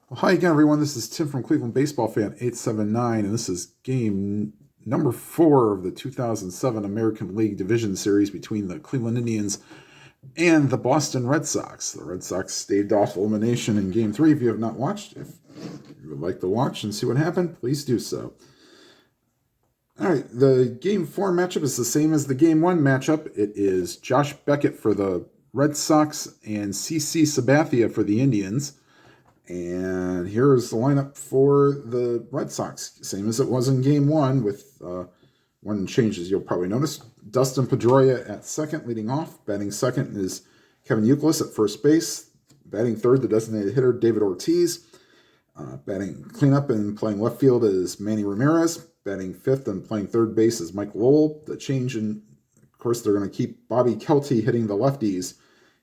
Well, hi again, everyone. This is Tim from Cleveland Baseball Fan 879, and this is game number 4 of the 2007 American League Division Series between the Cleveland Indians and the Boston Red Sox. The Red Sox staved off elimination in Game 3. If you have not watched, if you would like to watch and see what happened, please do so. All right, the Game 4 matchup is the same as the Game 1 matchup. It is Josh Beckett for the Red Sox and CC Sabathia for the Indians. And here's the lineup for the Red Sox, same as it was in Game 1 with one change, as you'll probably notice. Dustin Pedroia at second, leading off. Batting second is Kevin Youkilis at first base. Batting third, the designated hitter, David Ortiz. Batting cleanup and playing left field is Manny Ramirez. Batting fifth and playing third base is Mike Lowell. The change in, of course, they're going to keep Bobby Kelty hitting the lefties.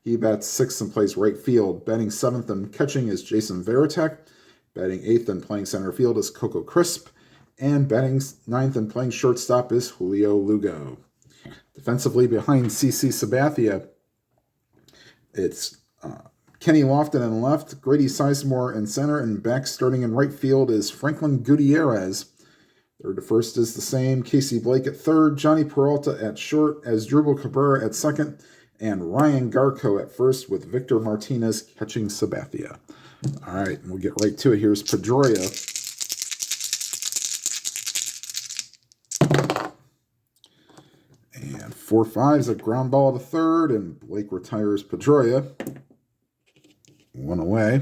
He bats sixth and plays right field. Batting seventh and catching is Jason Varitek. Batting eighth and playing center field is Coco Crisp. And batting ninth and playing shortstop is Julio Lugo. Defensively behind CC Sabathia, it's Kenny Lofton in left, Grady Sizemore in center, and back starting in right field is Franklin Gutierrez. Third to first is the same. Casey Blake at third, Johnny Peralta at short, Asdrubal Cabrera at second, and Ryan Garco at first with Victor Martinez catching Sabathia. All right, we'll get right to it. Here's Pedroia. And 4-5 is a ground ball to third, and Blake retires Pedroia. One away.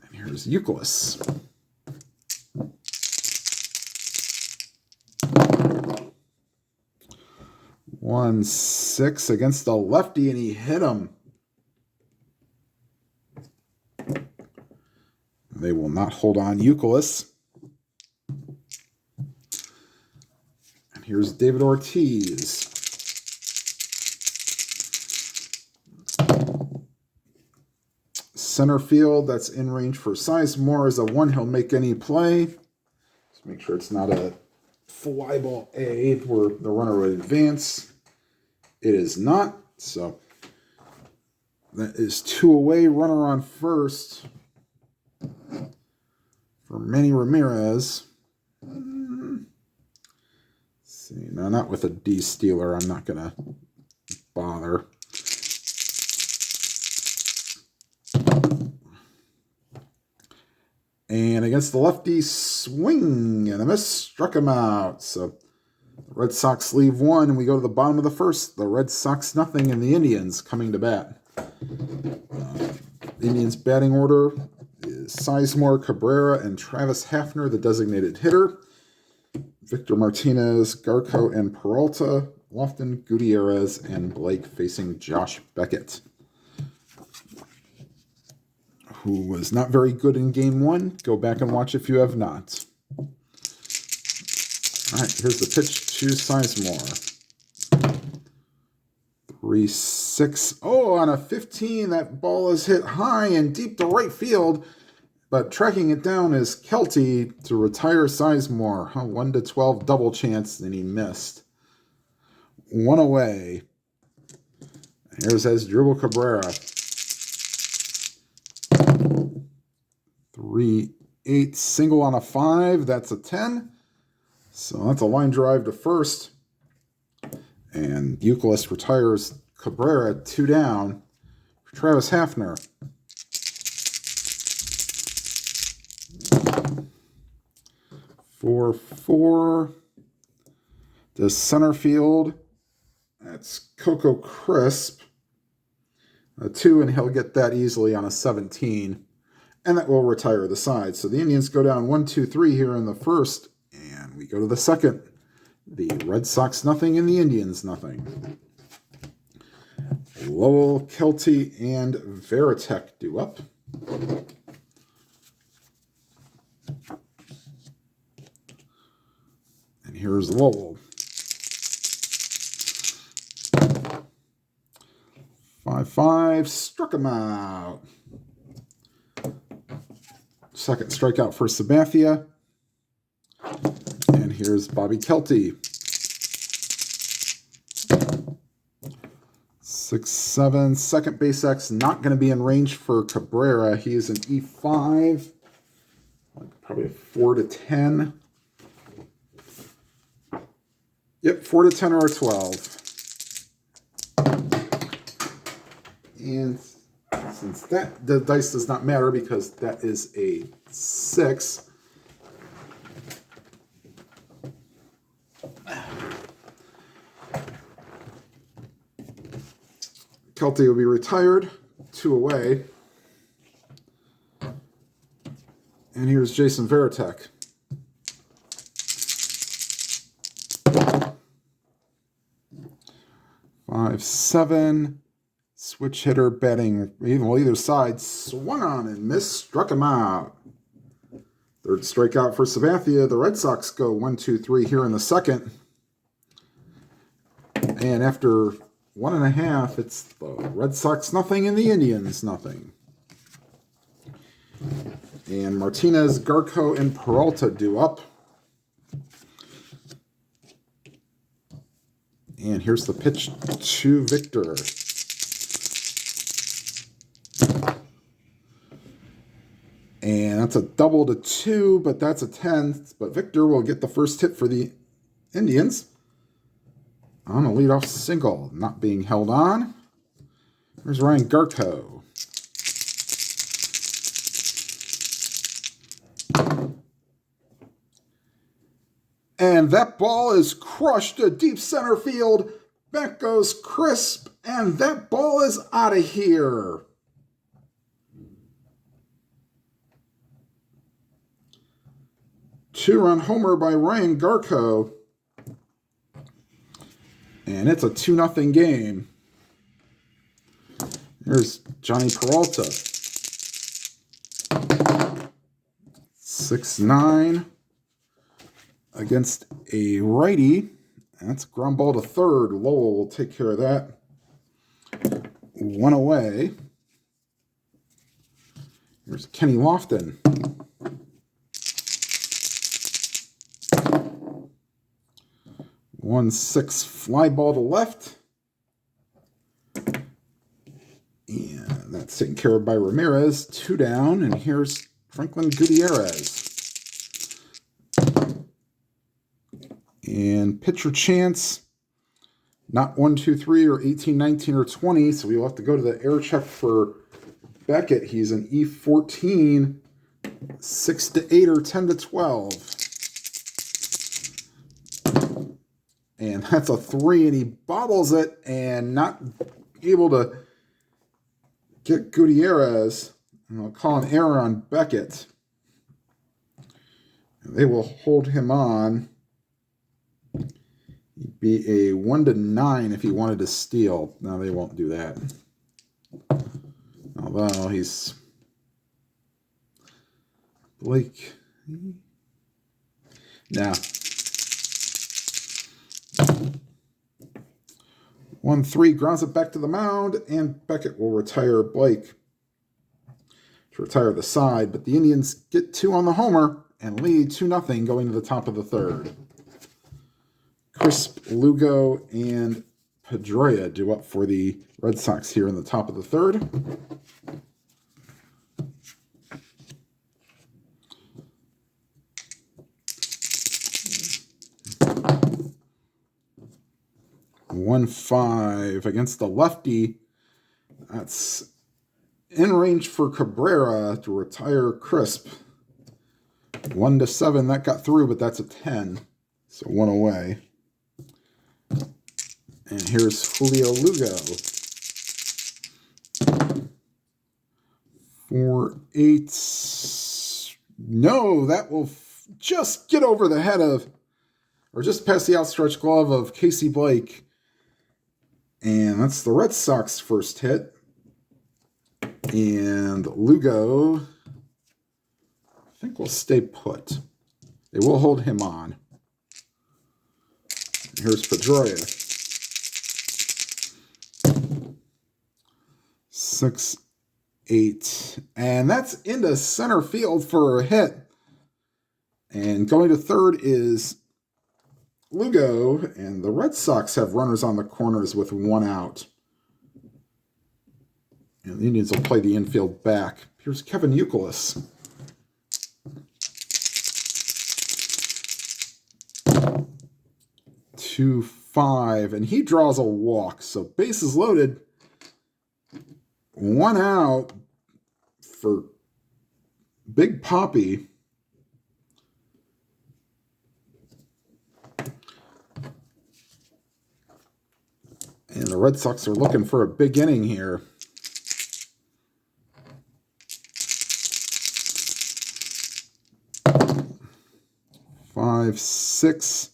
And here's Youkilis. One 6 against the lefty, and he hit him. They will not hold on Youkilis. And here's David Ortiz. Center field, that's in range for Sizemore, is a one. He'll make any play. Just make sure it's not a fly ball A where the runner would advance. It is not, so that is 2 away. Runner on first for Manny Ramirez. Let's see, no, not with a D stealer. I'm not going to bother. And against the lefty, swing and a miss, struck him out. So the Red Sox leave one, and we go to the bottom of the first. The Red Sox nothing, and the Indians coming to bat. Indians batting order is Sizemore, Cabrera, and Travis Hafner, the designated hitter. Victor Martinez, Garco, and Peralta. Lofton, Gutierrez, and Blake facing Josh Beckett, who was not very good in Game 1. Go back and watch if you have not. All right, here's the pitch to Sizemore. 3-6. Oh, on a 15, that ball is hit high and deep to right field. But tracking it down is Kelty to retire Sizemore. 1-12 double chance, and he missed. One away. Here's Asdrubal Cabrera. 3-8 single on a 5. That's a 10. So that's a line drive to first. And Youkilis retires Cabrera 2 down for Travis Hafner. Four to center field. That's Coco Crisp. A 2, and he'll get that easily on a 17. And that will retire the side. So the Indians go down 1-2-3 here in the first. And we go to the second. The Red Sox nothing and the Indians nothing. Lowell, Kelty, and Varitek due up. And here's Lowell. 5-5, struck him out. Second strikeout for Sabathia. And here's Bobby Kelty. 6-7. Second base X not going to be in range for Cabrera. He is an E5. Probably a 4-10. Yep, 4-10 or a 12. And since the dice does not matter because that is a 6. Kelty will be retired. 2 away. And here's Jason Varitek. Five, 7. Switch hitter batting either side. Swung on and missed. Struck him out. Third strikeout for Sabathia. The Red Sox go 1-2-3 here in the second. And after 1.5, it's the Red Sox nothing and the Indians nothing. And Martinez, Garco, and Peralta due up. And here's the pitch to Victor. And that's a double to 2, but that's a 10. But Victor will get the first hit for the Indians on a leadoff single, not being held on. There's Ryan Garco. And that ball is crushed to deep center field. Back goes Crisp, and that ball is out of here. Two-run homer by Ryan Garco. And it's a 2-0 game. Here's Johnny Peralta. 6-9 against a righty. That's ground ball to third. Lowell will take care of that. 1 away. Here's Kenny Lofton. 1-6 fly ball to left. And that's taken care of by Ramirez. 2 down. And here's Franklin Gutierrez. And pitcher chance. Not 1, 2, 3 or 18, 19, or 20. So we'll have to go to the air check for Beckett. He's an E14. 6-8 or 10-12. And that's a 3, and he bobbles it and not able to get Gutierrez. And I'll call an error on Beckett. And they will hold him on. He'd be a 1-9 if he wanted to steal. No, they won't do that. Although he's Blake. Nah. 1-3 grounds it back to the mound, and Beckett will retire Blake to retire the side. But the Indians get 2 on the homer and lead 2-0 going to the top of the third. Crisp, Lugo, and Pedroia due up for the Red Sox here in the top of the third. One 5 against the lefty. That's in range for Cabrera to retire Crisp. 1-7, that got through, but that's a 10. So 1 away. And here's Julio Lugo. 4-8. No, that will just get over the head of, or just past the outstretched glove of Casey Blake. And that's the Red Sox first hit. And Lugo, I think, will stay put. They will hold him on. Here's Pedroia. 6-8. And that's into center field for a hit. And going to third is Lugo, and the Red Sox have runners on the corners with 1 out. And the Indians will play the infield back. Here's Kevin Youkilis. Two, 5, and he draws a walk. So bases loaded. 1 out for Big Poppy. And the Red Sox are looking for a big inning here. Five, 6.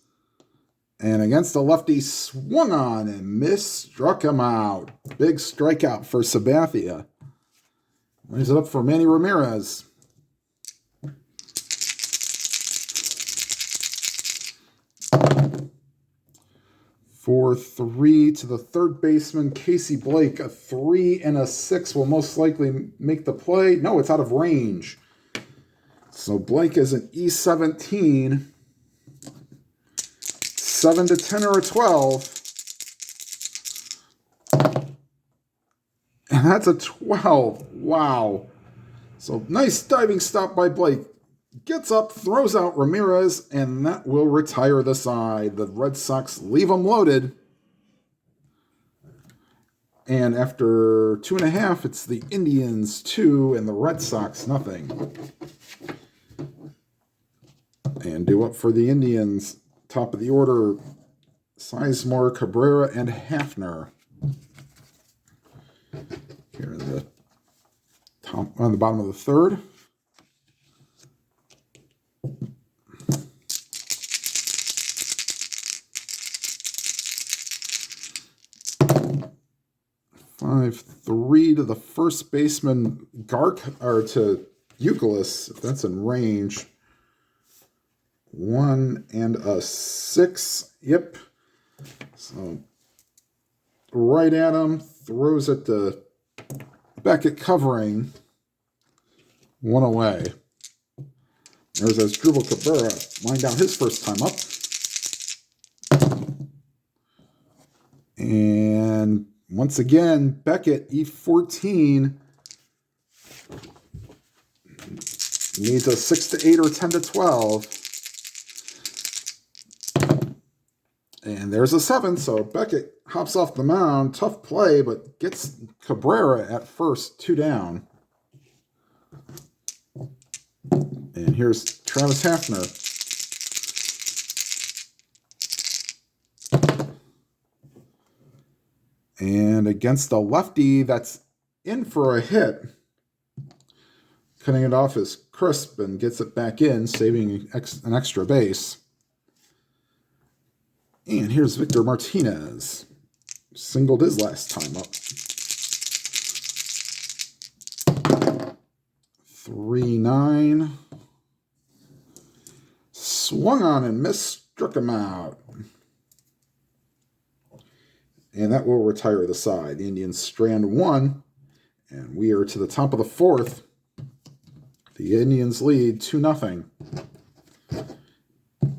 And against the lefty, swung on and missed, struck him out. Big strikeout for Sabathia. Lays it up for Manny Ramirez. For 3 to the third baseman, Casey Blake. A 3 and a 6 will most likely make the play. No, it's out of range. So Blake is an E17. 7 to 10 or a 12. And that's a 12. Wow. So nice diving stop by Blake. Gets up, throws out Ramirez, and that will retire the side. The Red Sox leave them loaded. And after 2.5, it's the Indians 2 and the Red Sox nothing. And due up for the Indians, top of the order, Sizemore, Cabrera, and Hafner. Here in the top, on the bottom of the third. Five, 3 to the first baseman, or to Youkilis, if that's in range. 1 and a 6. Yep. So right at him, throws it to Beckett covering. 1 away. There's Asdrubal Cabrera, lined out his first time up. And once again, Beckett, E14, needs a 6 to 8 or 10 to 12. And there's a 7, so Beckett hops off the mound. Tough play, but gets Cabrera at first, 2 down. And here's Travis Hafner. And against the lefty, that's in for a hit. Cutting it off is crisp and gets it back in, saving an extra base. And here's Victor Martinez. Singled his last time up. 3-9. Swung on and missed, struck him out. And that will retire the side. The Indians strand 1. And we are to the top of the 4th. The Indians lead 2-0.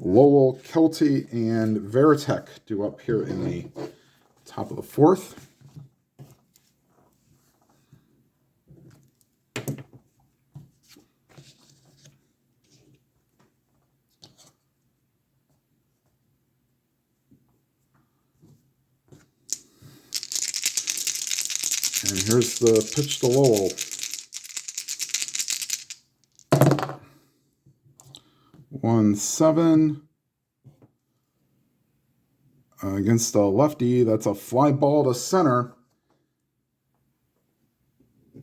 Lowell, Kelty, and Veritek due up here in the top of the 4th. And here's the pitch to Lowell. 1-7. Against the lefty, that's a fly ball to center.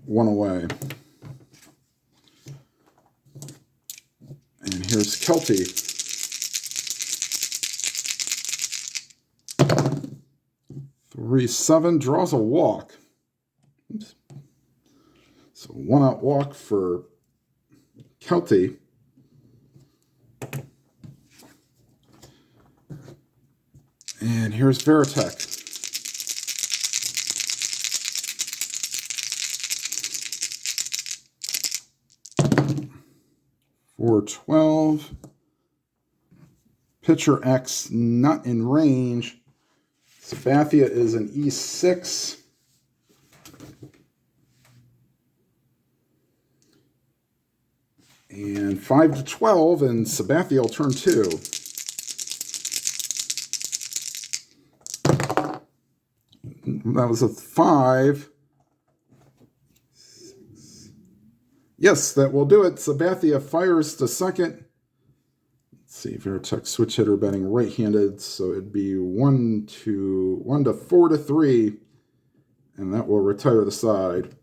1 away. And here's Kelty. 3-7, draws a walk. Oops. So 1 out walk for Kelty. And here's Veritek. For 12. Pitcher X not in range. Sabathia is an E6. And 5-12, and Sabathia will turn 2. That was a 5. Yes, that will do it. Sabathia fires to second. Let's see, Veritek switch hitter batting right-handed, so it'd be 1 to 4-3, and that will retire the side.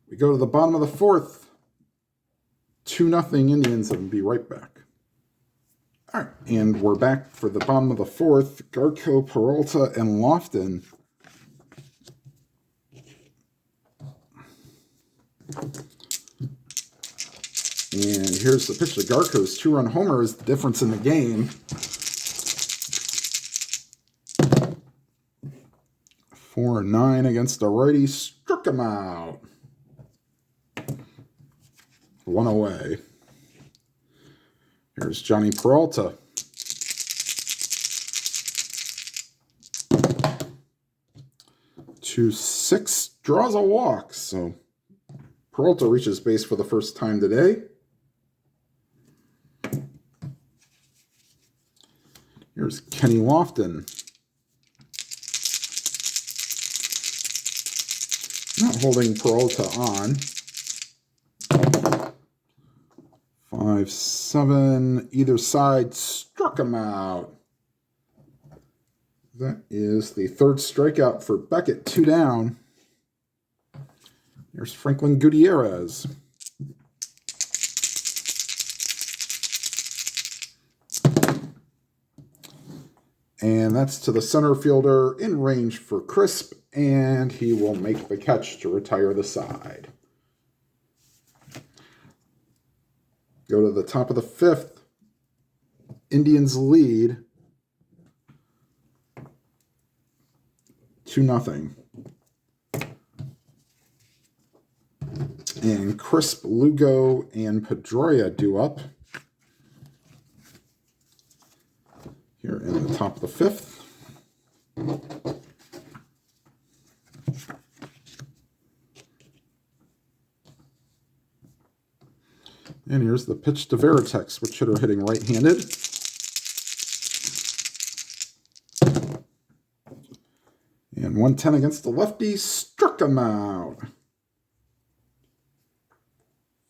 We go to the bottom of the 4th. 2-0 Indians, and be right back. All right, and we're back for the bottom of the 4th. Garco, Peralta, and Lofton. And here's the pitch to Garco's 2-run homer is the difference in the game. 4-9 against a righty, struck him out. 1 away. Here's Johnny Peralta. To 6, draws a walk. So Peralta reaches base for the first time today. Here's Kenny Lofton. Not holding Peralta on. 5-7, either side, struck him out. That is the 3rd strikeout for Beckett, 2 down. Here's Franklin Gutierrez. And that's to the center fielder in range for Crisp, and he will make the catch to retire the side. Go to the top of the 5th. Indians lead 2-0. And Crisp, Lugo, and Pedroia due up. Here in the top of the 5th. And here's the pitch to Veritek, switch hitter hitting right-handed. And 110 against the lefty, struck him out.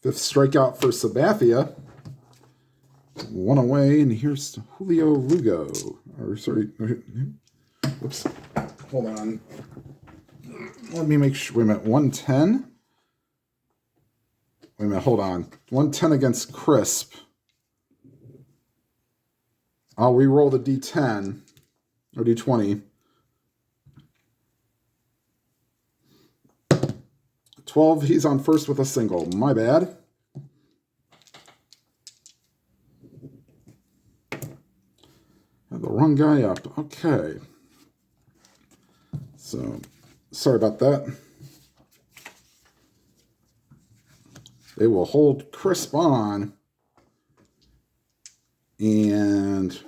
5th strikeout for Sabathia. 1 away, and here's Julio Lugo. Whoops. Hold on. Let me make sure. Wait a minute. 110. Wait a minute. Hold on. 110 against Crisp. I'll re-roll the D10 or D20. 12. He's on first with a single. My bad. Had the wrong guy up. Okay. So, sorry about that. They will hold Crisp on and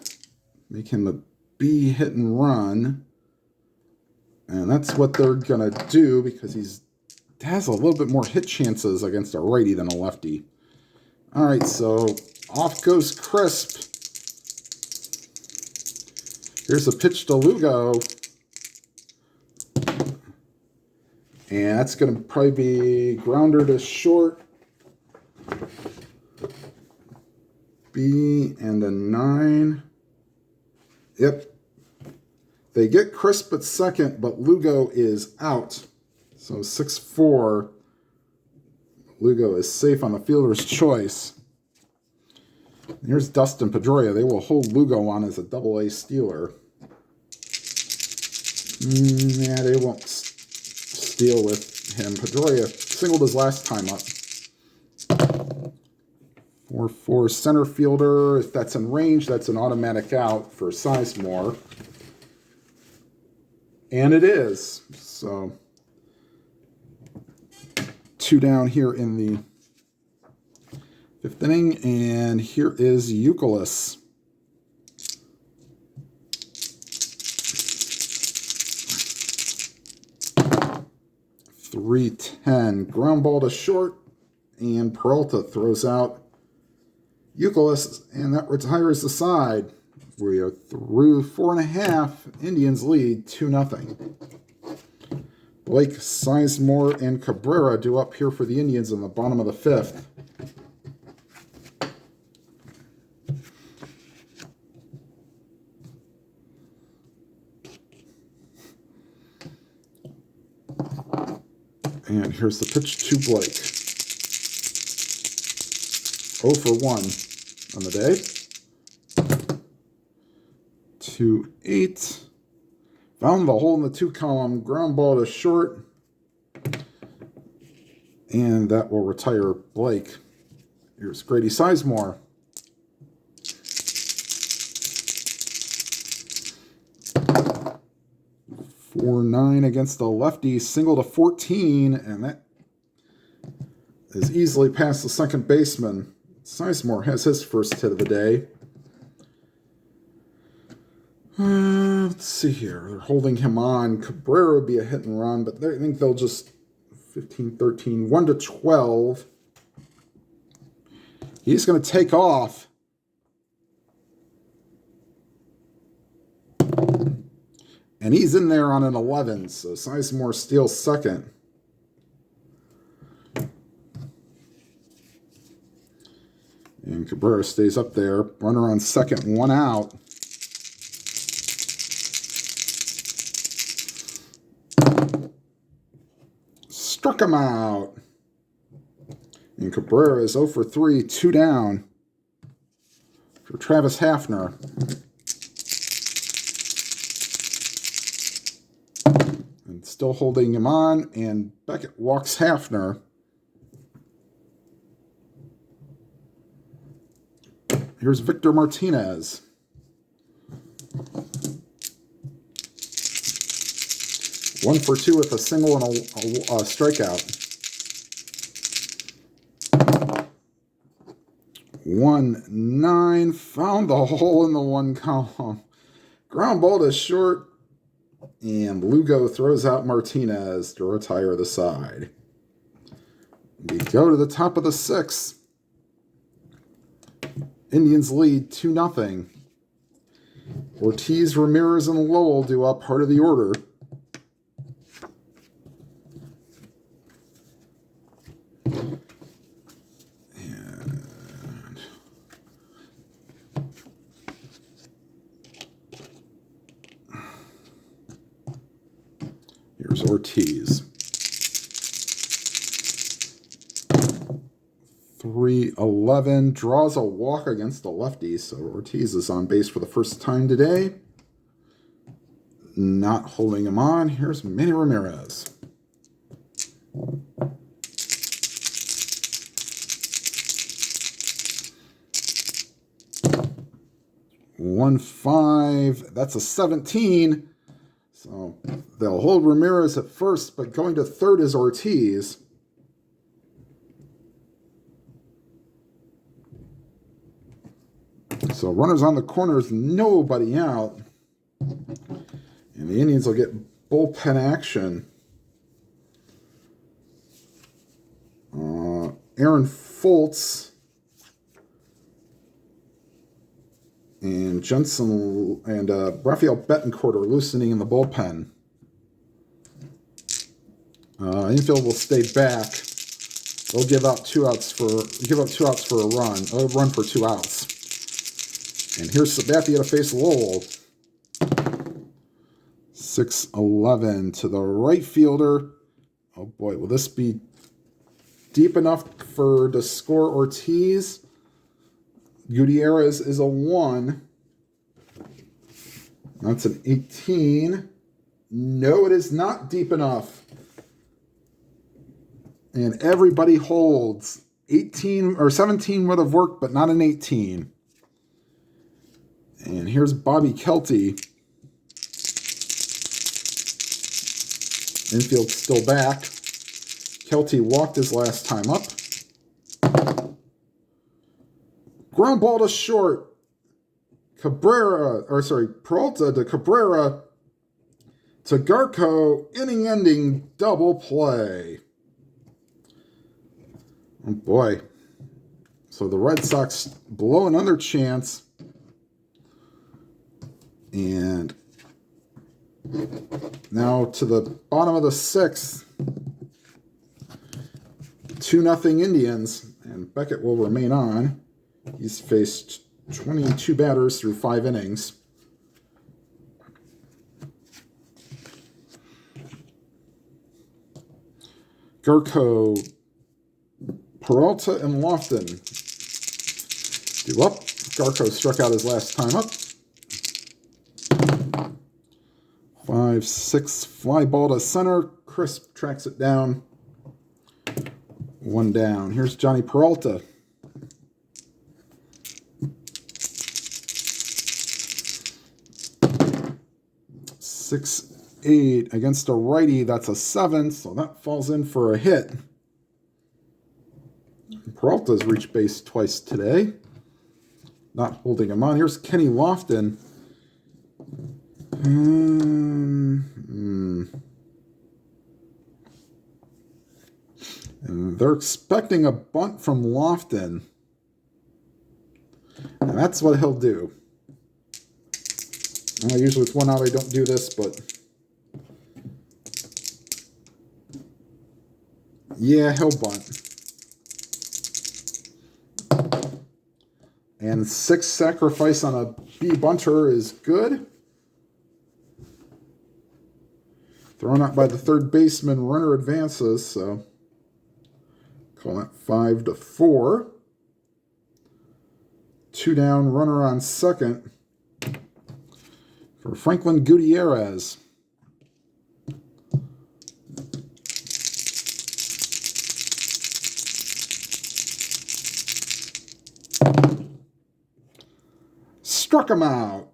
make him a B hit and run. And that's what they're going to do because he has a little bit more hit chances against a righty than a lefty. All right, so off goes Crisp. Here's a pitch to Lugo. And that's going to probably be grounder to short. B and a 9. Yep. They get Crisp at second, but Lugo is out. So 6-4. Lugo is safe on the fielder's choice. Here's Dustin Pedroia. They will hold Lugo on as a double-A stealer. Yeah, they won't steal with him. Pedroia singled his last time up. 4-4 center fielder. If that's in range, that's an automatic out for Sizemore. And it is. So 2 down here in the 5th inning. And here is Euclid. 3-10. Ground ball to short. And Peralta throws out Euclid, and that retires the side. We are through 4.5. Indians lead 2-0. Blake, Sizemore, and Cabrera do up here for the Indians in the bottom of the 5th. And here's the pitch to Blake. 0 for 1 on the day. 2-8. Found the hole in the 2 column. Ground ball to short. And that will retire Blake. Here's Grady Sizemore. 4-9 against the lefty, single to 14, and that is easily past the second baseman. Sizemore has his first hit of the day. Let's see here. They're holding him on. Cabrera would be a hit and run, but I think they'll just 15-13, 1-12. He's going to take off. And he's in there on an 11, so Sizemore steals second. And Cabrera stays up there. Runner on second, 1 out. Struck him out. And Cabrera is 0 for 3, 2 down for Travis Hafner. And still holding him on, and Beckett walks Hafner. Here's Victor Martinez. One for 2 with a single and a strikeout. 1-9. Found the hole in the 1 column. Ground ball to short. And Lugo throws out Martinez to retire the side. We go to the top of the 6th. Indians lead 2-0. Ortiz, Ramirez, and Lowell do up part of the order. And here's Ortiz. 3-11, draws a walk against the lefty, so Ortiz is on base for the first time today. Not holding him on. Here's Manny Ramirez. $1-5, that's a 17. So they'll hold Ramirez at first, but going to third is Ortiz. So runners on the corners, nobody out. And the Indians will get bullpen action. Aaron Foltz and Jensen and Rafael Betancourt are loosening in the bullpen. Infield will stay back. They'll give up 2 outs for a run. A run for 2 outs. And here's Sabathia to face Lowell. 6-11 to the right fielder. Oh boy, will this be deep enough to score Ortiz? Gutierrez is a 1. That's an 18. No, it is not deep enough. And everybody holds. 18 or 17 would have worked, but not an 18. And here's Bobby Kelty. Infield still back. Kelty walked his last time up. Ground ball to short. Peralta to Cabrera to Garco. Inning-ending double play. Oh boy. So the Red Sox blow another chance. And now to the bottom of the 6th. 2-0 Indians. And Beckett will remain on. He's faced 22 batters through 5 innings. Gurko, Peralta, and Lofton due up. Garco struck out his last time up. 5-6 fly ball to center. Crisp tracks it down. 1 down. Here's Johnny Peralta. Six, 8 against a righty. That's a 7, so that falls in for a hit. Peralta's reached base twice today. Not holding him on. Here's Kenny Lofton. And they're expecting a bunt from Lofton. And that's what he'll do. Usually with 1 out, I don't do this, but yeah, he'll bunt. And 6 sacrifice on a B bunter is good. Thrown out by the third baseman, runner advances, so call that 5-4. 2 down, runner on second for Franklin Gutierrez. Struck him out.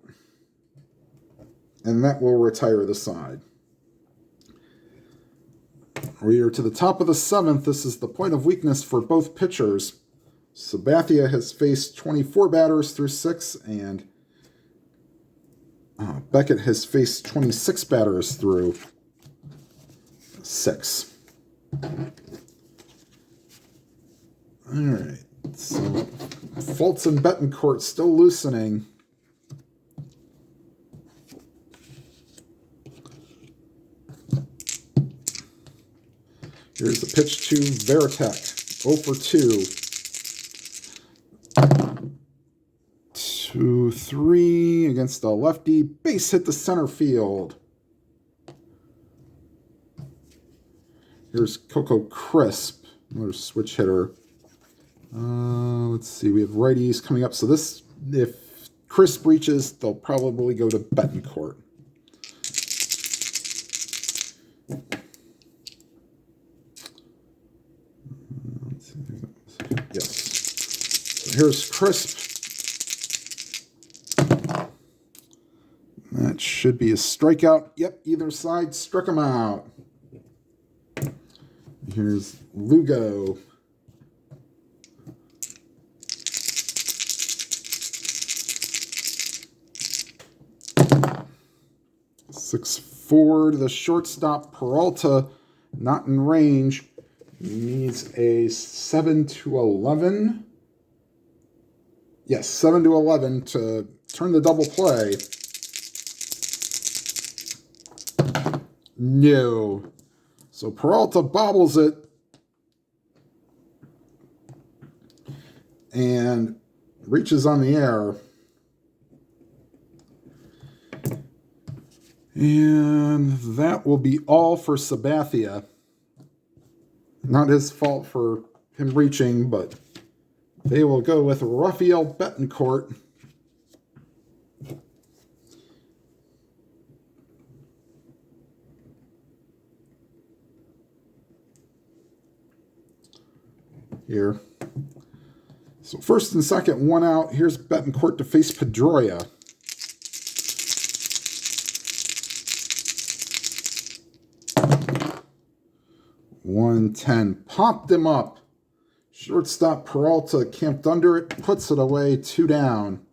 And that will retire the side. We are to the top of the 7th. This is the point of weakness for both pitchers. Sabathia has faced 24 batters through 6, and Beckett has faced 26 batters through 6. All right. So Fultz and Betancourt still loosening. Here's the pitch to Veritek. 0 for 2. 2-3 against the lefty. Base hit to center field. Here's Coco Crisp, another switch hitter. Let's see, we have righties coming up. So this, if Crisp reaches, they'll probably go to Betancourt. Yes. So here's Crisp. That should be a strikeout. Yep, either side struck him out. Here's Lugo. Six four to the shortstop. Peralta not in range. Needs a 7-11. Yes, 7-11 to turn the double play. No. So Peralta bobbles it. And reaches on the air. And that will be all for Sabathia. Not his fault for him reaching, but they will go with Rafael Betancourt. Here. So first and second, 1 out. Here's Betancourt to face Pedroia. .110. Popped him up. Shortstop Peralta camped under it, puts it away, 2 down.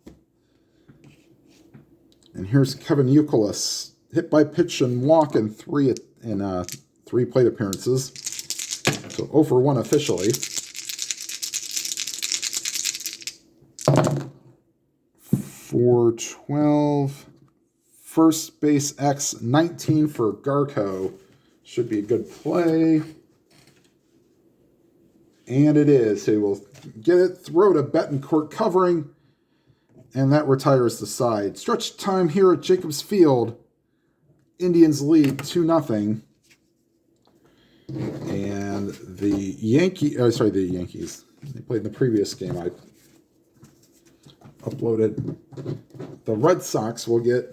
And here's Kevin Youkilis. Hit by pitch and walk in 3 plate appearances. So 0 for 1 officially. 412. First base X 19 for Garco. Should be a good play. And it is. He will get it, throw to Betancourt covering, and that retires the side. Stretch time here at Jacobs Field. Indians lead 2-0. And the Yankees. They played in the previous game. I uploaded. The Red Sox will get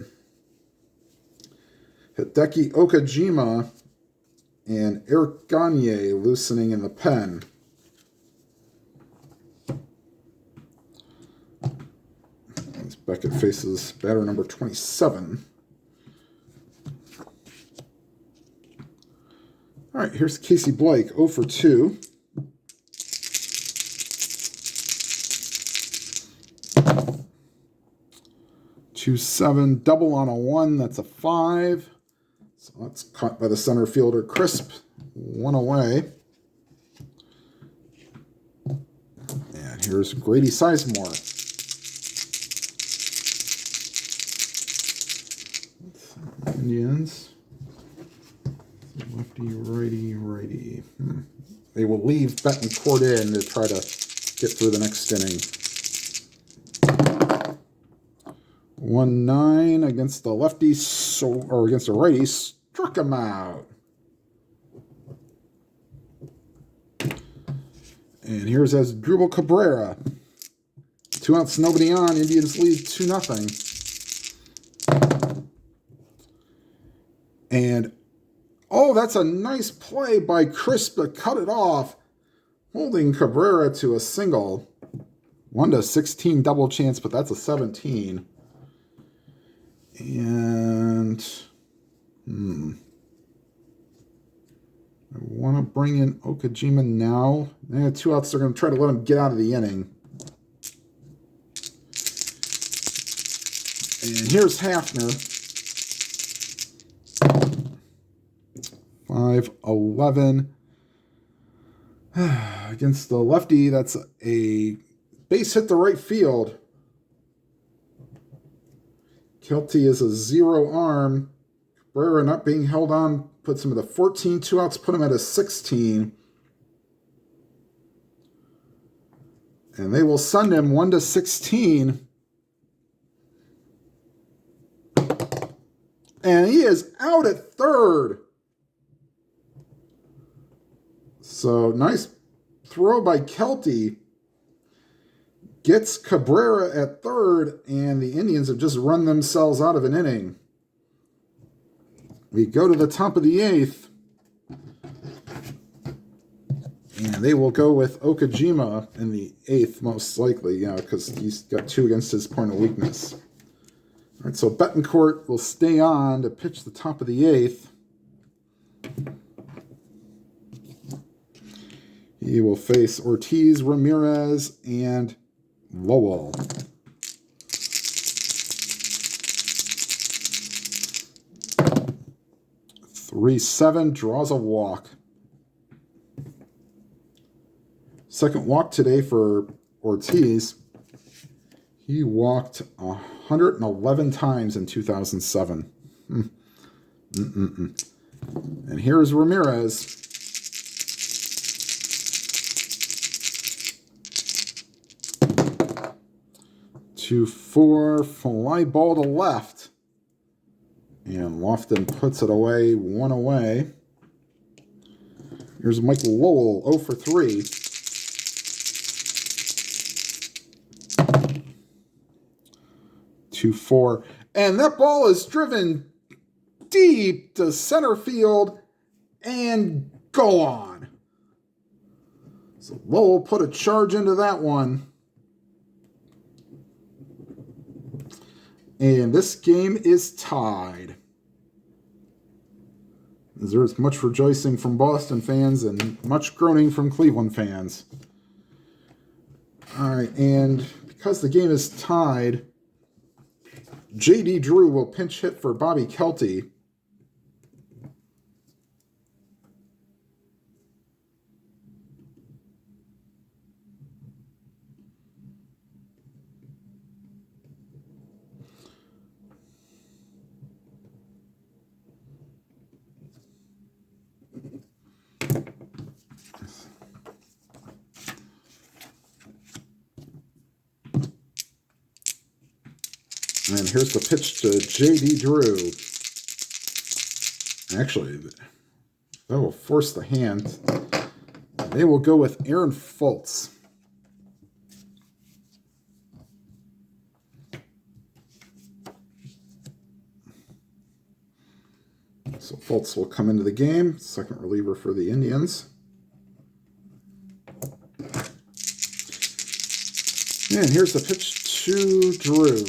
Hideki Okajima and Eric Gagne loosening in the pen. As Beckett faces batter number 27. All right, here's Casey Blake, 0 for 2. Two 7, double on a 1, that's a 5. So that's caught by the center fielder, Crisp, 1 away. And here's Grady Sizemore. Indians. Lefty, righty. They will leave Betancourt in to try to get through the next inning. 1-9 against the lefty, or against the righty, struck him out. And here's Asdrubal Cabrera. 2 outs, nobody on. Indians lead 2-0. And oh, that's a nice play by Crisp to cut it off, holding Cabrera to a single. 1-16 double chance, but that's a 17. And I want to bring in Okajima now. They have 2 outs. They're going to try to let him get out of the inning. And here's Hafner. 5-11 against the lefty. That's a base hit to right field. Kelty is a 0 arm. Cabrera not being held on puts him at a 14. 2 outs put him at a 16. And they will send him 1-16. And he is out at third. So nice throw by Kelty. Gets Cabrera at third, and the Indians have just run themselves out of an inning. We go to the top of the 8th. And they will go with Okajima in the 8th, most likely, because he's got 2 against his point of weakness. All right, so Betancourt will stay on to pitch the top of the 8th. He will face Ortiz, Ramirez, and Lowell. 3-7, draws a walk. Second walk today for Ortiz. He walked 111 times in 2007. And here's Ramirez. Two, 4, fly ball to left. And Lofton puts it away, 1 away. Here's Michael Lowell, 0 for 3. Two, 4. And that ball is driven deep to center field and go on. So Lowell put a charge into that one. And this game is tied. There's much rejoicing from Boston fans and much groaning from Cleveland fans. All right, and because the game is tied, J.D. Drew will pinch hit for Bobby Kelty. And here's the pitch to J.D. Drew. Actually, that will force the hand. They will go with Aaron Fultz. So Fultz will come into the game, second reliever for the Indians. And here's the pitch to Drew.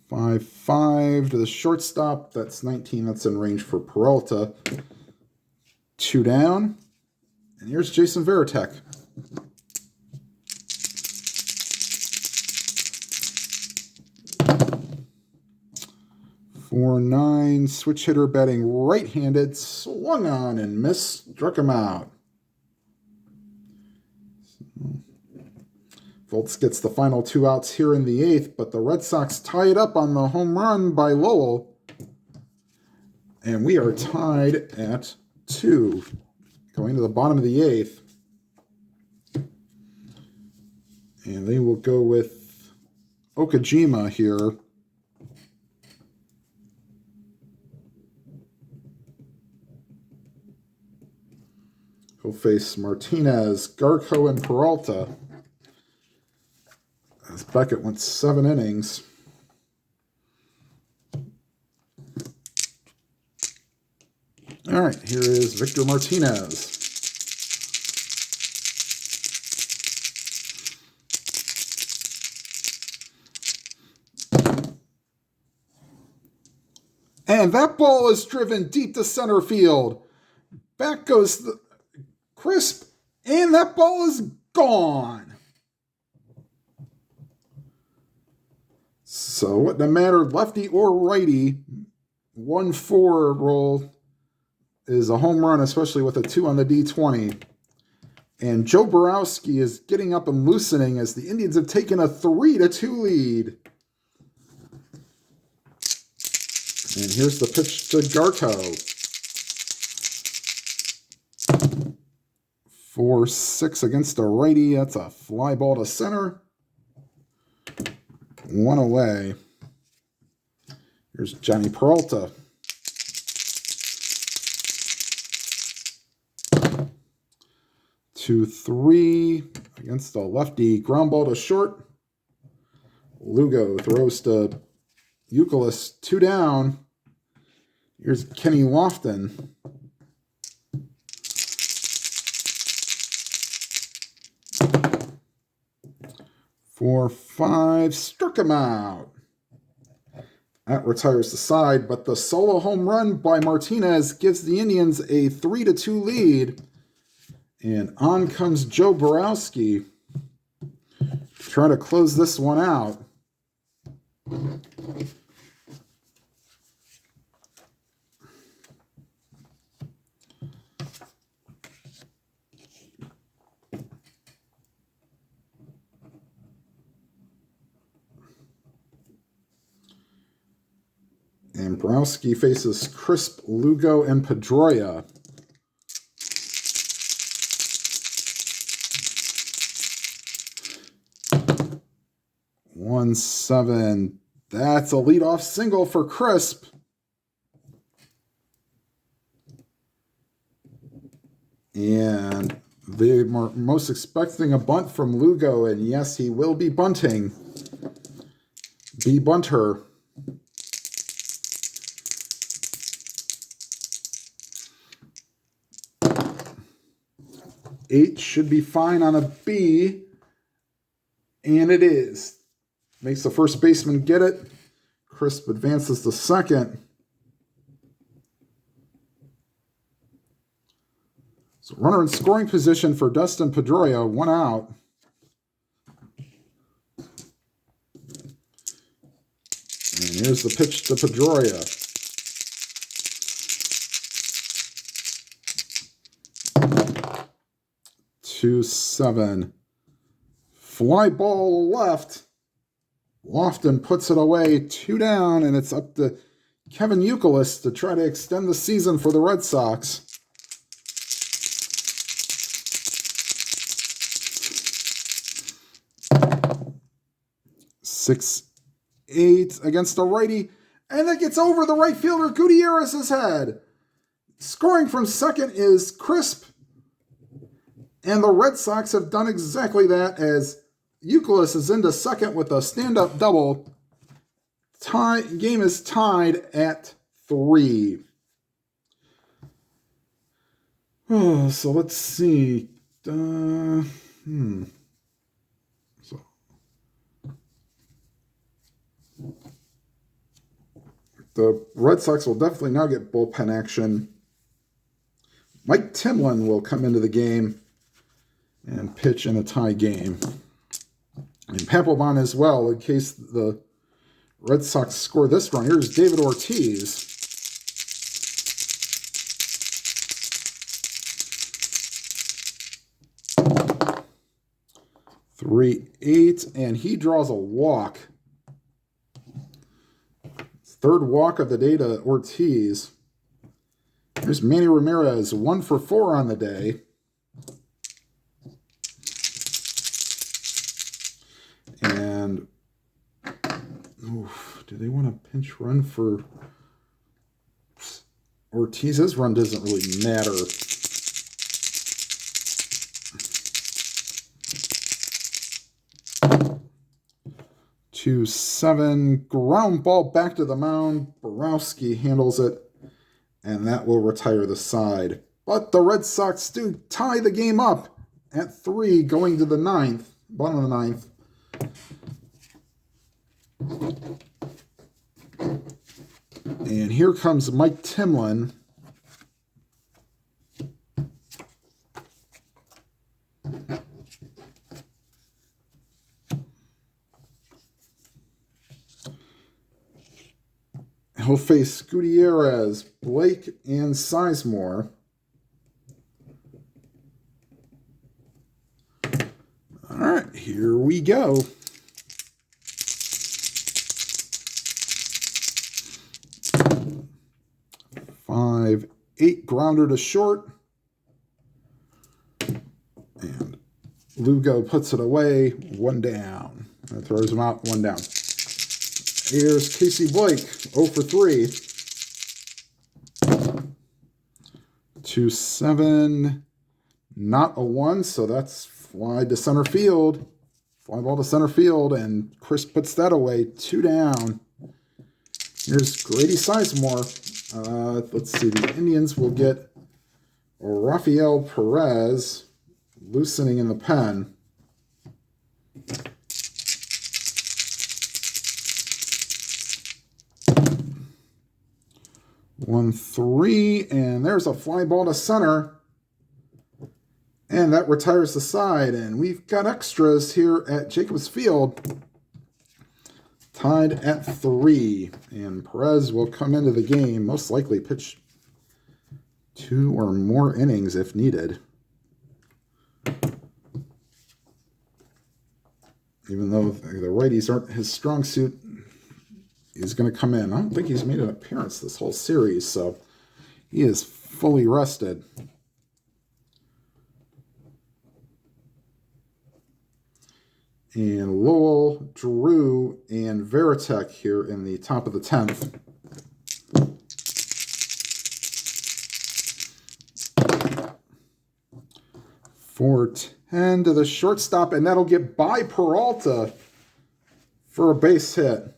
5-5 to the shortstop. That's 19. That's in range for Peralta. 2 down. And here's Jason Varitek. Four nine, switch hitter batting right-handed, swung on and missed, struck him out. Fultz gets the final 2 outs here in the 8th, but the Red Sox tie it up on the home run by Lowell. And we are tied at 2, going to the bottom of the 8th. And they will go with Okajima here. He'll face Martinez, Garco, and Peralta. As Beckett went 7 innings. All right, here is Victor Martinez. And that ball is driven deep to center field. Back goes the Crisp, and that ball is gone. So wouldn't have mattered lefty or righty. 1-4 roll is a home run, especially with a 2 on the D20. And Joe Borowski is getting up and loosening as the Indians have taken a 3-2 lead. And here's the pitch to Garco. 4-6 against a righty. That's a fly ball to center. 1 away. Here's Johnny Peralta. 2-3 against a lefty. Ground ball to short. Lugo throws to Euclid. 2 down. Here's Kenny Lofton. 4-5, struck him out. That retires the side, but the solo home run by Martinez gives the Indians a 3-2 lead. And on comes Joe Borowski to try to close this one out. And Borowski faces Crisp, Lugo, and Pedroia. One 7. That's a leadoff single for Crisp. And they were most expecting a bunt from Lugo, and yes, he will be bunting. Be bunter. 8 should be fine on a B, and it is. Makes the first baseman get it. Crisp advances to second. So runner in scoring position for Dustin Pedroia, 1 out. And here's the pitch to Pedroia. Two 7. Fly ball left. Lofton puts it away, 2 down, and it's up to Kevin Euclid to try to extend the season for the Red Sox. 6-8 against a righty. And that gets over the right fielder Gutierrez's head. Scoring from second is Crisp. And the Red Sox have done exactly that as Youkilis is into second with a stand-up double. Game is tied at 3. Oh, so let's see. So the Red Sox will definitely now get bullpen action. Mike Timlin will come into the game and pitch in a tie game. And Papelbon as well, in case the Red Sox score this run. Here's David Ortiz. (3-8), and he draws a walk. Third walk of the day to Ortiz. Here's Manny Ramirez, 1 for 4 on the day. And do they want a pinch run for Ortiz? His run doesn't really matter. 2-7, ground ball back to the mound. Borowski handles it, and that will retire the side. But the Red Sox do tie the game up at 3 going to the 9th, bottom of the 9th. And here comes Mike Timlin. He'll face Gutierrez, Blake, and Sizemore. All right, here we go. Five, 8, grounder to short. And Lugo puts it away, 1 down. That throws him out, 1 down. Here's Casey Blake, 0 for 3. 2-7, not a 1, so that's fly to center field. Fly ball to center field, and Chris puts that away, 2 down. Here's Grady Sizemore. Let's see, the Indians will get Rafael Perez loosening in the pen. One, 3, and there's a fly ball to center. And that retires the side. And we've got extras here at Jacobs Field. Tied at 3. And Perez will come into the game, most likely pitch 2 or more innings if needed. Even though the righties aren't his strong suit, he's going to come in. I don't think he's made an appearance this whole series, so he is fully rested. And Lowell, Drew, and Veritek here in the top of the 10th. .410 to the shortstop, and that'll get by Peralta for a base hit.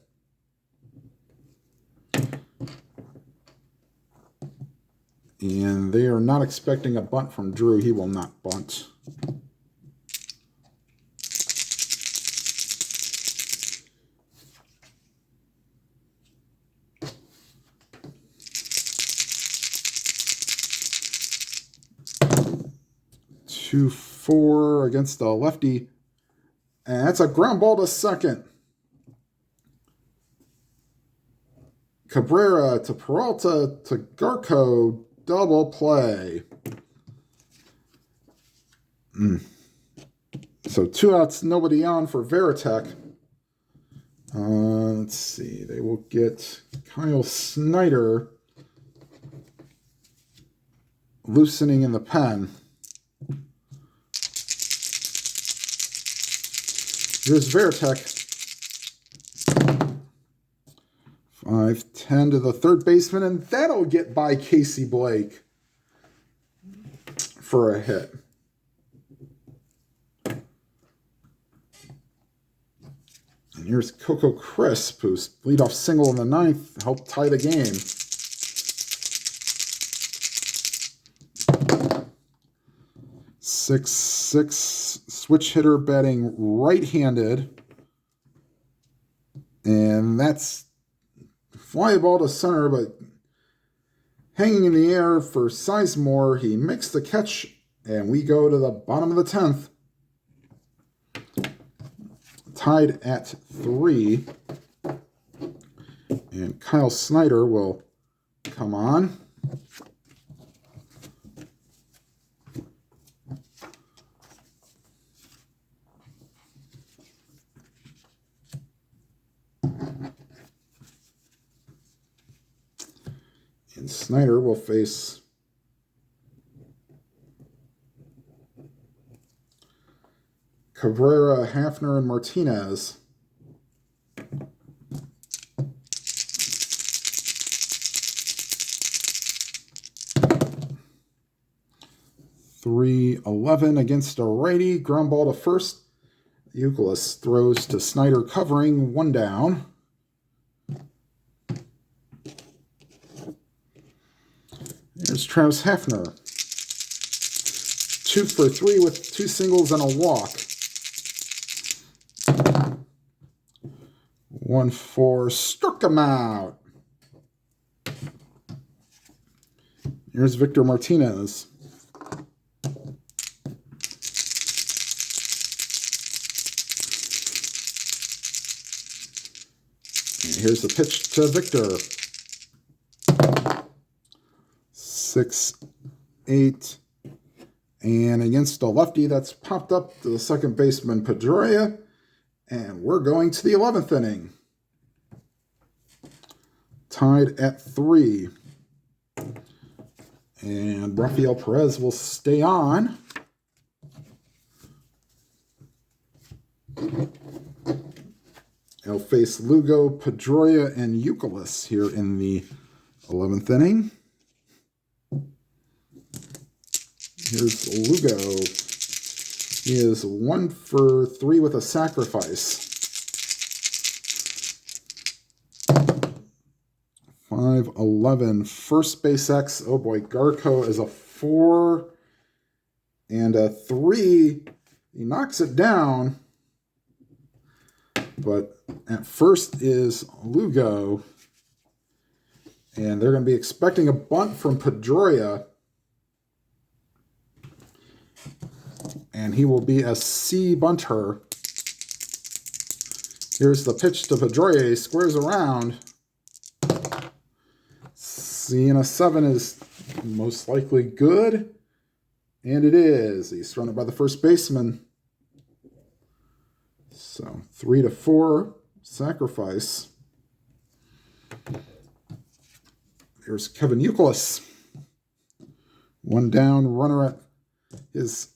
And they are not expecting a bunt from Drew. He will not bunt. Two, 4 against the lefty. And that's a ground ball to second. Cabrera to Peralta to Garco. Double play. So 2 outs, nobody on for Veritek. Let's see. They will get Kyle Snyder loosening in the pen. Here's Veritek. 5-10 to the third baseman, and that'll get by Casey Blake for a hit. And here's Coco Crisp, whose leadoff single in the ninth helped tie the game. 6'6", switch hitter, batting right-handed. And that's fly ball to center, but hanging in the air for Sizemore. He makes the catch, and we go to the bottom of the 10th. Tied at 3. And Kyle Snyder will come on. And Snyder will face Cabrera, Hafner, and Martinez. .311 against a righty. Ground ball to first. Euclid throws to Snyder covering. 1 down. Here's Travis Hafner. 2 for 3 with 2 singles and a walk. 1-4, struck him out. Here's Victor Martinez. And here's the pitch to Victor. 6-8. And against a lefty, that's popped up to the second baseman, Pedroia. And we're going to the 11th inning. Tied at 3. And Rafael Perez will stay on. He'll face Lugo, Pedroia, and Euclid here in the 11th inning. Here's Lugo. He is 1 for 3 with a sacrifice. 5-11. First base X. Oh boy, Garco is a 4 and a 3. He knocks it down. But at first is Lugo. And they're going to be expecting a bunt from Pedroia. And he will be a C bunter. Here's the pitch to Pedroia. He squares around. C and a 7 is most likely good. And it is. He's thrown it by the first baseman. So 3-4, sacrifice. Here's Kevin Euclid. 1 down, runner at his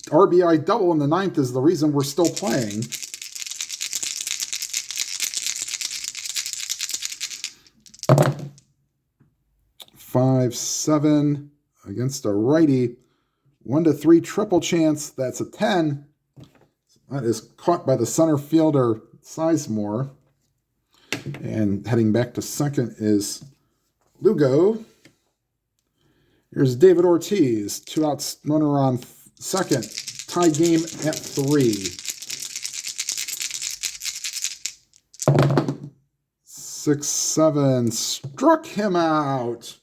RBI double in the 9th is the reason we're still playing. Five, 7 against a righty. 1-3 triple chance. That's a 10. That is caught by the center fielder, Sizemore. And heading back to second is Lugo. Here's David Ortiz. 2 outs, runner on second. Tie game at 3. 6-7. Struck him out.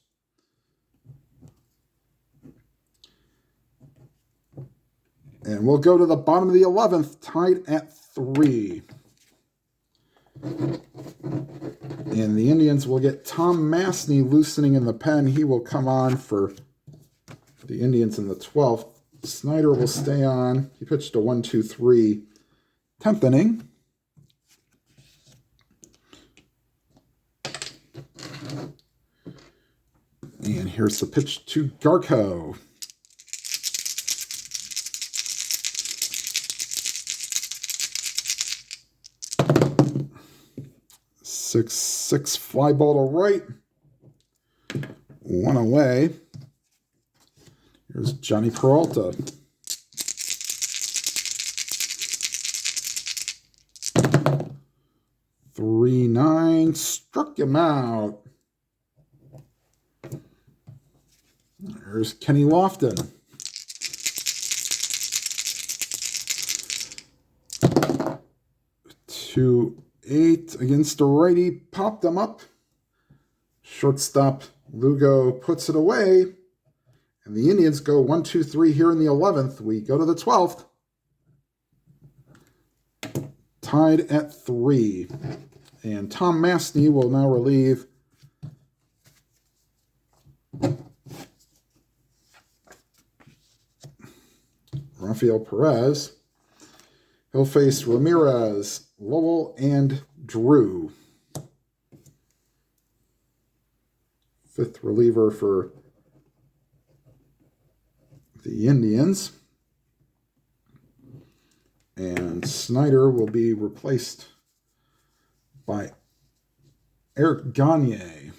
And we'll go to the bottom of the 11th, tied at 3. And the Indians will get Tom Masney loosening in the pen. He will come on for the Indians in the 12th. Snyder will stay on. He pitched a 1-2-3 10th inning. And here's the pitch to Garco. 6-6 fly ball to right. 1 away. Here's Johnny Peralta. 3-9, struck him out. There's Kenny Lofton. 2-8 against a righty, popped him up. Shortstop Lugo puts it away. And the Indians go 1-2-3 here in the 11th. We go to the 12th. Tied at 3. And Tom Mastny will now relieve Rafael Perez. He'll face Ramirez, Lowell, and Drew. 5th reliever for the Indians. And Snyder will be replaced by Eric Gagne.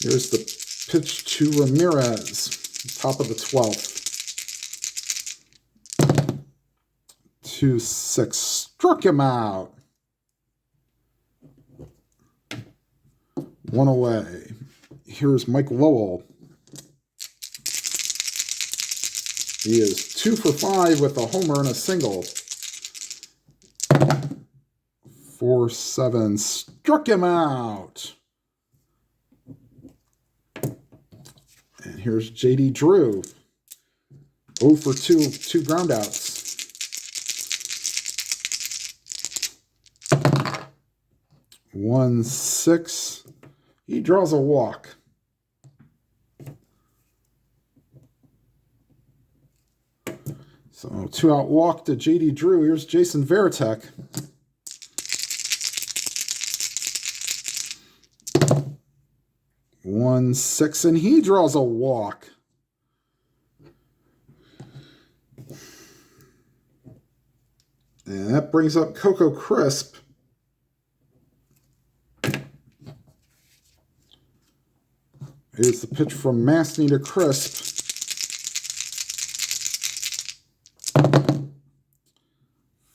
Here's the pitch to Ramirez, top of the 12th. 2-6, struck him out. 1 away. Here's Mike Lowell. He is 2 for 5 with a homer and a single. 4-7, struck him out. And here's J.D. Drew. 0 for 2, 2 groundouts. 1-6. He draws a walk. So 2-out walk to J.D. Drew. Here's Jason Varitek. One 6, and he draws a walk. And that brings up Coco Crisp. Here's the pitch from Mastny to Crisp.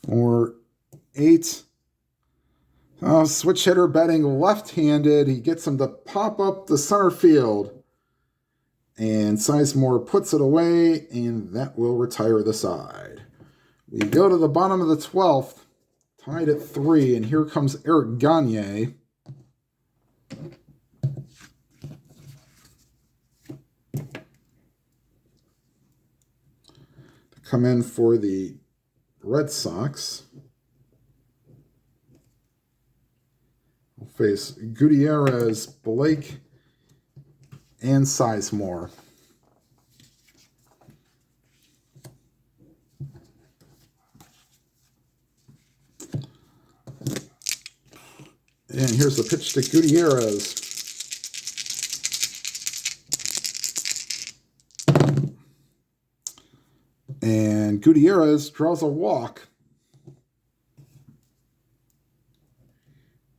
Or 8. Switch hitter batting left-handed. He gets him to pop up the center field. And Sizemore puts it away, and that will retire the side. We go to the bottom of the 12th, tied at 3, and here comes Eric Gagne. To come in for the Red Sox. We'll face Gutierrez, Blake, and Sizemore. And here's the pitch to Gutierrez. And Gutierrez draws a walk.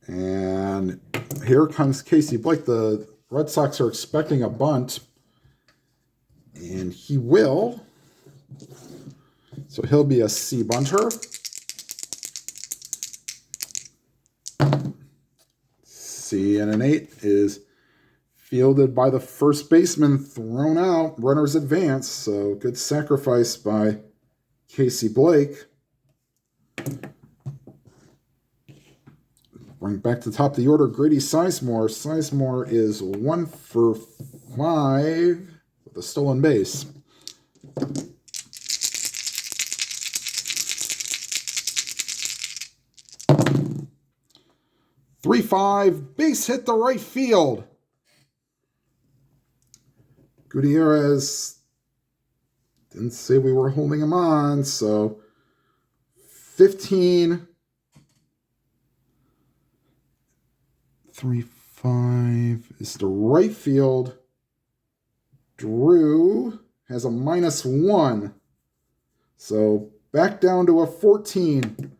And here comes Casey Blake. The Red Sox are expecting a bunt. And he will. So he'll be a C bunter. C and an 8 is fielded by the first baseman, thrown out, runners advance. So good sacrifice by Casey Blake. Bring back to the top of the order, Grady Sizemore. Sizemore is 1 for 5 with a stolen base. .3-5, base hit to right field. Gutierrez didn't say we were holding him on, so 15. 3-5 is to right field. Drew has a -1. So back down to a 14.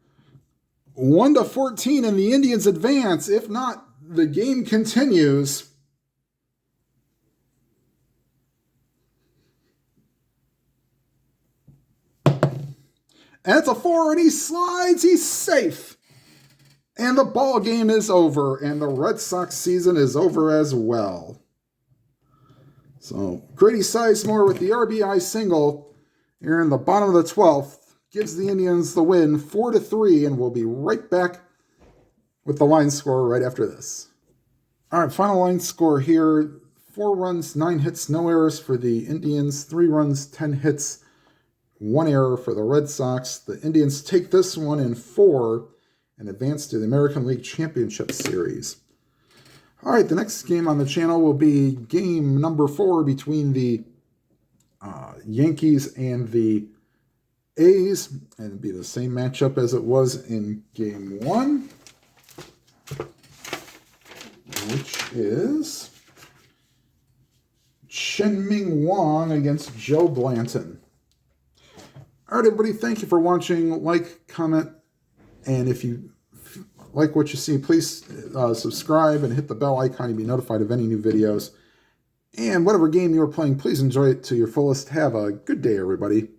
1-14, and the Indians advance. If not, the game continues. And it's a 4, and he slides. He's safe. And the ball game is over, and the Red Sox season is over as well. So Grady Sizemore with the RBI single here in the bottom of the 12th gives the Indians the win 4-3, and we'll be right back with the line score right after this. All right, final line score here. 4 runs, 9 hits, no errors for the Indians. 3 runs, 10 hits, 1 error for the Red Sox. The Indians take this one in 4 and advance to the American League Championship Series. All right, the next game on the channel will be game number 4 between the Yankees and the A's, and it'll be the same matchup as it was in game 1, which is Chen-Ming Wong against Joe Blanton. All right, everybody, thank you for watching. Like, comment, and if you like what you see, please subscribe and hit the bell icon to be notified of any new videos. And whatever game you're playing, please enjoy it to your fullest. Have a good day, everybody.